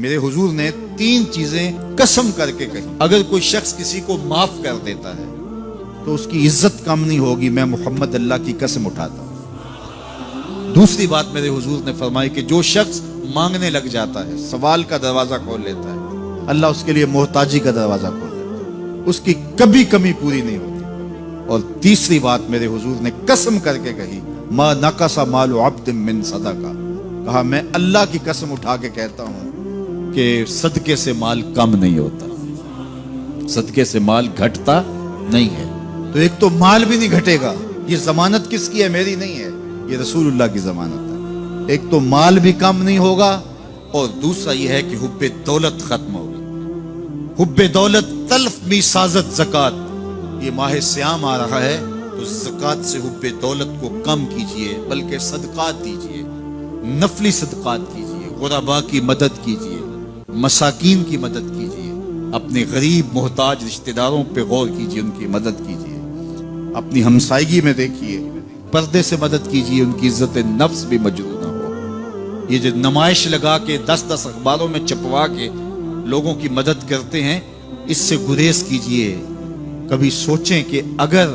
میرے حضور نے 3 چیزیں قسم کر کے کہی، اگر کوئی شخص کسی کو معاف کر دیتا ہے تو اس کی عزت کم نہیں ہوگی، میں محمد اللہ کی قسم اٹھاتا ہوں۔ دوسری بات میرے حضور نے فرمائی کہ جو شخص مانگنے لگ جاتا ہے، سوال کا دروازہ کھول لیتا ہے، اللہ اس کے لیے محتاجی کا دروازہ کھول دیتا ہے، اس کی کبھی کمی پوری نہیں ہوتی۔ اور تیسری بات میرے حضور نے قسم کر کے کہی، ما نقص مال عبد من صدقہ، کہا میں اللہ کی قسم اٹھا کے کہتا ہوں کہ صدقے سے مال کم نہیں ہوتا، صدقے سے مال گھٹتا نہیں ہے۔ تو ایک تو مال بھی نہیں گھٹے گا، یہ ضمانت کس کی ہے؟ میری نہیں ہے، یہ رسول اللہ کی ضمانت ہے۔ ایک تو مال بھی کم نہیں ہوگا، اور دوسرا یہ ہے کہ حب دولت ختم ہوگی۔ حب دولت تلف میسازت زکات، یہ ماہ سیام آ رہا ہے تو زکات سے حب دولت کو کم کیجئے، بلکہ صدقات دیجئے، نفلی صدقات کیجئے، غرباء کی مدد کیجئے، مساکین کی مدد کیجئے، اپنے غریب محتاج رشتہ داروں پہ غور کیجئے، ان کی مدد کیجئے، اپنی ہمسائیگی میں دیکھیے، پردے سے مدد کیجئے، ان کی عزت نفس بھی مجروح نہ ہو۔ یہ جو نمائش لگا کے 10 اخباروں میں چھپوا کے لوگوں کی مدد کرتے ہیں، اس سے گریز کیجئے۔ کبھی سوچیں کہ اگر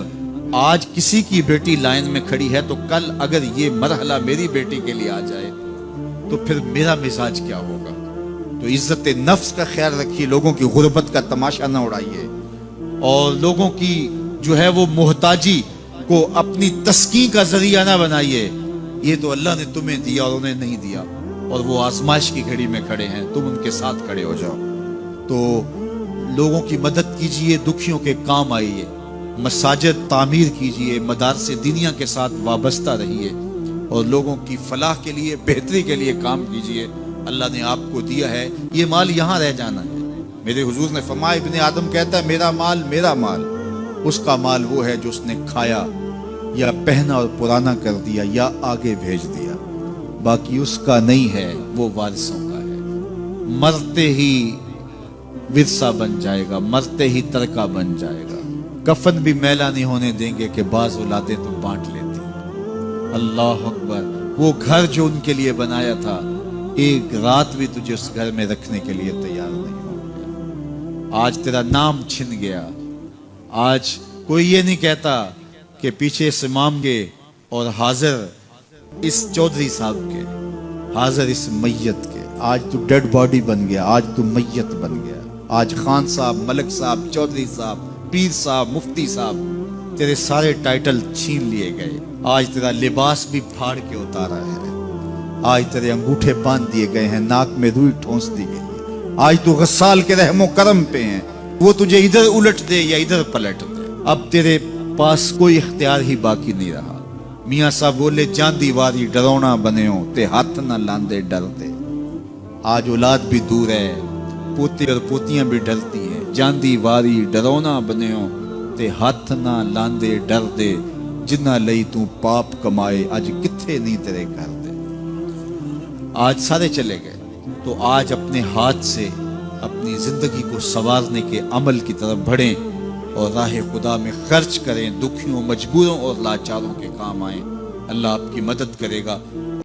آج کسی کی بیٹی لائن میں کھڑی ہے تو کل اگر یہ مرحلہ میری بیٹی کے لیے آ جائے تو پھر میرا مزاج کیا ہوگا؟ تو عزت نفس کا خیال رکھیے، لوگوں کی غربت کا تماشا نہ اڑائیے، اور لوگوں کی جو ہے وہ محتاجی کو اپنی تسکین کا ذریعہ نہ بنائیے۔ یہ تو اللہ نے تمہیں دیا اور انہیں نہیں دیا، اور وہ آزمائش کی گھڑی میں کھڑے ہیں، تم ان کے ساتھ کھڑے ہو جاؤ۔ تو لوگوں کی مدد کیجئے، دکھیوں کے کام آئیے، مساجد تعمیر کیجئے، مدارس دینیا کے ساتھ وابستہ رہیے، اور لوگوں کی فلاح کے لیے، بہتری کے لیے کام کیجئے۔ اللہ نے آپ کو دیا ہے، یہ مال یہاں رہ جانا ہے۔ میرے حضور نے فرمایا، ابن آدم کہتا ہے میرا مال میرا مال، اس کا مال وہ ہے جو اس نے کھایا یا پہنا اور پرانا کر دیا یا آگے بھیج دیا، باقی اس کا نہیں ہے، وہ وارثوں کا ہے۔ مرتے ہی ورثہ بن جائے گا، مرتے ہی ترکہ بن جائے گا۔ کفن بھی میلا نہیں ہونے دیں گے کہ بعض اولادیں تو بانٹ لیتی ہیں۔ اللہ اکبر، وہ گھر جو ان کے لیے بنایا تھا، ایک رات بھی تجھے اس گھر میں رکھنے کے لیے تیار نہیں ہو گیا۔ آج تیرا نام چھن گیا۔ آج کوئی یہ نہیں کہتا کہ پیچھے اس امام کے اور حاضر اس چودھری صاحب کے، حاضر اس میت کے۔ آج تو ڈیڈ باڈی بن گیا، آج تو میت بن گیا۔ آج خان صاحب، ملک صاحب، چودھری صاحب، پیر صاحب، مفتی صاحب، تیرے سارے ٹائٹل چھین لیے گئے۔ آج تیرا لباس بھی پھاڑ کے اتارا ہے، آج تیرے انگوٹھے باندھ دیے گئے ہیں، ناک میں روئی ٹھونس دی گئی ہے۔ آج تو غسال کے رحم و کرم پہ ہیں، وہ تجھے ادھر الٹ دے یا ادھر پلٹ دے۔ اب تیرے پاس کوئی اختیار ہی باقی نہیں رہا۔ میاں صاحب بولے، جاندی واری ڈرونا بنے ہو تے ہاتھ نہ لاندے ڈرتے۔ آج اولاد بھی دور ہے، پوتے اور پوتیاں بھی ڈرتی ہیں۔ جاندی واری ڈرونا بنے ہو تے ہاتھ نہ لاندے ڈر دے، جنہ لئی تو پاپ کمائے اج کتھے نہیں تیرے گھر دے۔ آج سارے چلے گئے، تو آج اپنے ہاتھ سے اپنی زندگی کو سنوارنے کے عمل کی طرف بڑھیں اور راہ خدا میں خرچ کریں، دکھیوں، مجبوروں اور لاچاروں کے کام آئیں۔ اللہ آپ کی مدد کرے گا۔